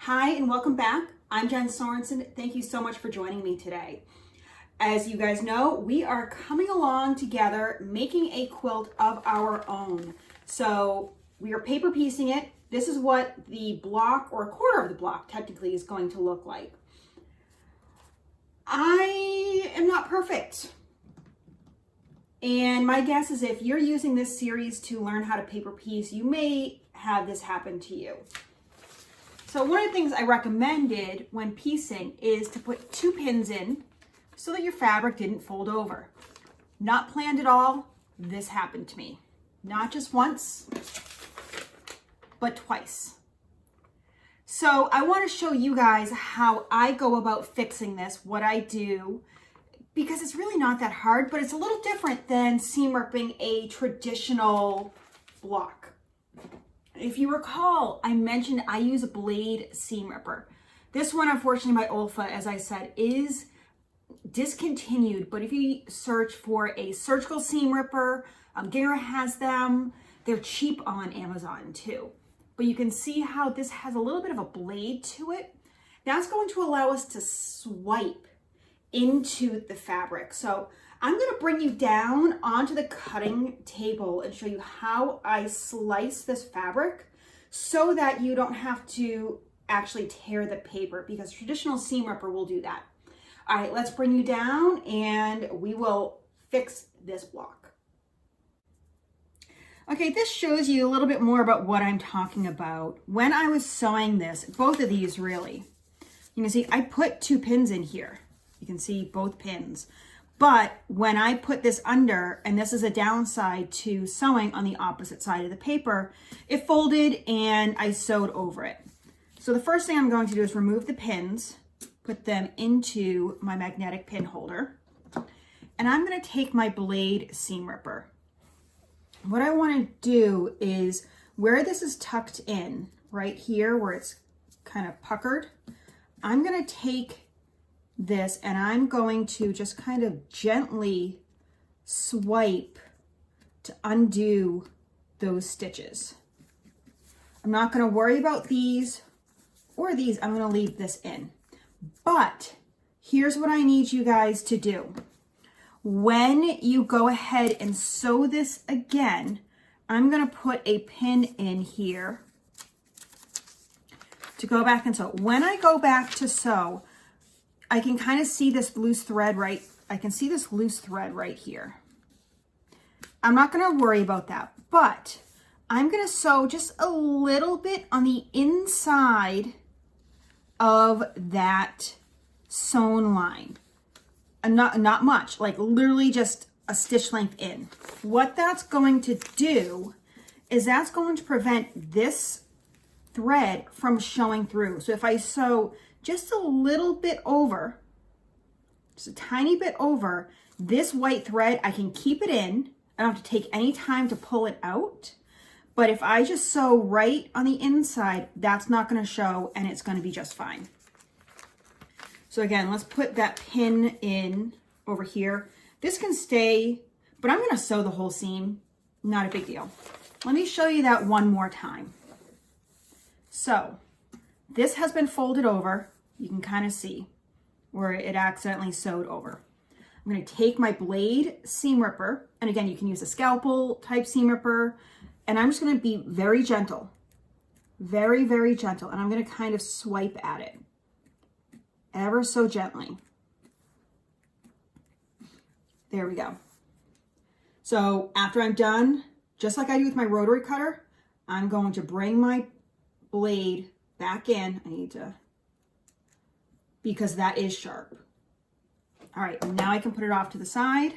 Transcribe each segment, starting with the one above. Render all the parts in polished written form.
Hi and welcome back. I'm Jen Sorensen. Thank you so much for joining me today. As you guys know, we are coming along together making a quilt of our own. So we are paper piecing it. This is what the block, or a quarter of the block technically, is going to look like. I am not perfect. And my guess is if you're using this series to learn how to paper piece, you may have this happen to you. So one of the things I recommended when piecing is to put 2 pins in so that your fabric didn't fold over. Not planned at all, this happened to me. Not just once, but twice. So I want to show you guys how I go about fixing this, what I do, because it's really not that hard, but it's a little different than seam ripping a traditional block. If you recall, I mentioned I use a blade seam ripper. This one, unfortunately, my Olfa, as I said, is discontinued, but if you search for a surgical seam ripper, Ginger has them. They're cheap on Amazon too. But you can see how this has a little bit of a blade to it. That's going to allow us to swipe into the fabric. So I'm going to bring you down onto the cutting table and show you how I slice this fabric so that you don't have to actually tear the paper, because traditional seam ripper will do that. All right, let's bring you down and we will fix this block. Okay, this shows you a little bit more about what I'm talking about. When I was sewing this, both of these really, you can see I put 2 pins in here. You can see both pins. But when I put this under, and this is a downside to sewing on the opposite side of the paper, it folded and I sewed over it. So the first thing I'm going to do is remove the pins, put them into my magnetic pin holder, and I'm going to take my blade seam ripper. What I want to do is, where this is tucked in, right here where it's kind of puckered, I'm going to take this and I'm going to just kind of gently swipe to undo those stitches. I'm not going to worry about these or these. I'm going to leave this in. But here's what I need you guys to do. When you go ahead and sew this again, I'm going to put a pin in here to go back and sew. When I go back to sew, I can kind of see this loose thread right. I can see this loose thread right here. I'm not going to worry about that, but I'm going to sew just a little bit on the inside of that sewn line. And not much, like literally just a stitch length in. What that's going to do is that's going to prevent this thread from showing through. So if I sew just a little bit over, just a tiny bit over, this white thread, I can keep it in. I don't have to take any time to pull it out. But if I just sew right on the inside, that's not going to show and it's going to be just fine. So again, let's put that pin in over here. This can stay, but I'm going to sew the whole seam. Not a big deal. Let me show you that one more time. So this has been folded over. You can kind of see where it accidentally sewed over. I'm going to take my blade seam ripper, and again, you can use a scalpel type seam ripper, and I'm just going to be very gentle, very, very gentle, and I'm going to kind of swipe at it ever so gently. There we go. So after I'm done, just like I do with my rotary cutter, I'm going to bring my blade back in. I need to, because that is sharp. All right, now I can put it off to the side.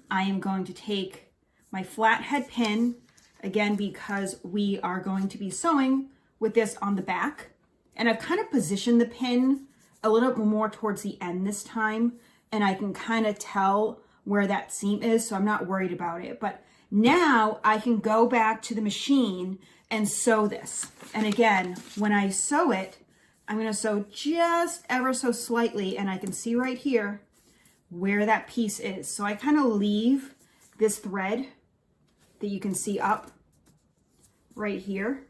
I am going to take my flathead pin, again, because we are going to be sewing with this on the back. And I've kind of positioned the pin a little bit more towards the end this time, and I can kind of tell where that seam is, so I'm not worried about it. But now I can go back to the machine and sew this. And again, when I sew it, I'm going to sew just ever so slightly, and I can see right here where that piece is. So I kind of leave this thread that you can see up right here.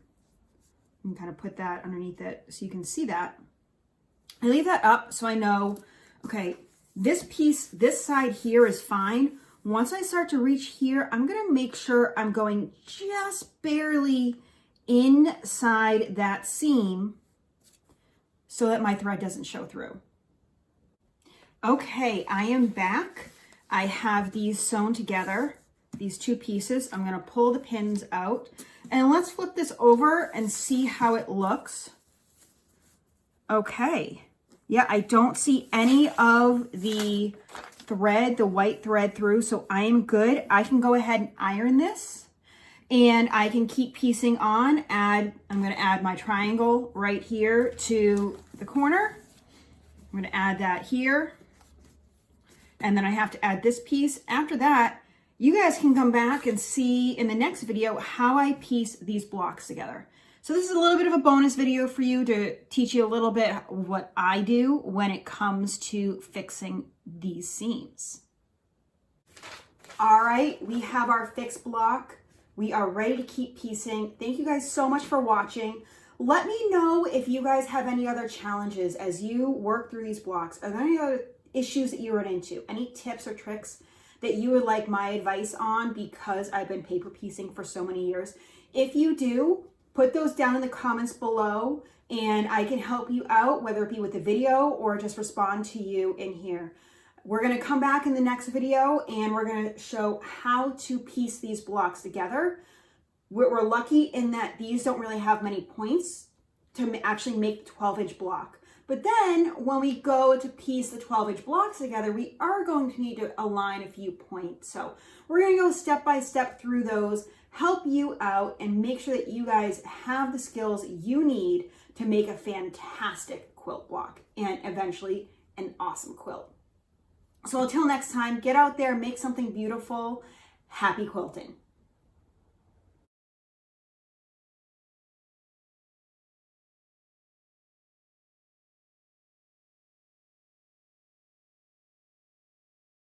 and kind of put that underneath it so you can see that. I leave that up so I know, okay, this piece, this side here is fine. Once I start to reach here, I'm gonna make sure I'm going just barely inside that seam so that my thread doesn't show through. Okay, I am back. I have these sewn together, these two pieces. I'm gonna pull the pins out and let's flip this over and see how it looks. Okay, yeah, I don't see any of the thread, the white thread through, so I am good. I can go ahead and iron this and I can keep piecing on. I'm gonna add my triangle right here to the corner. I'm gonna add that here. And then I have to add this piece. After that, you guys can come back and see in the next video how I piece these blocks together. So this is a little bit of a bonus video for you to teach you a little bit what I do when it comes to fixing these seams. All right, we have our fixed block. We are ready to keep piecing. Thank you guys so much for watching. Let me know if you guys have any other challenges as you work through these blocks. Are there any other issues that you run into? Any tips or tricks that you would like my advice on because I've been paper piecing for so many years? If you do, put those down in the comments below and I can help you out, whether it be with the video or just respond to you in here. We're gonna come back in the next video and we're gonna show how to piece these blocks together. We're lucky in that these don't really have many points to actually make the 12-inch block. But then when we go to piece the 12-inch blocks together, we are going to need to align a few points. So we're gonna go step by step through those, help you out, and make sure that you guys have the skills you need to make a fantastic quilt block and eventually an awesome quilt. So until next time, get out there, make something beautiful. Happy quilting.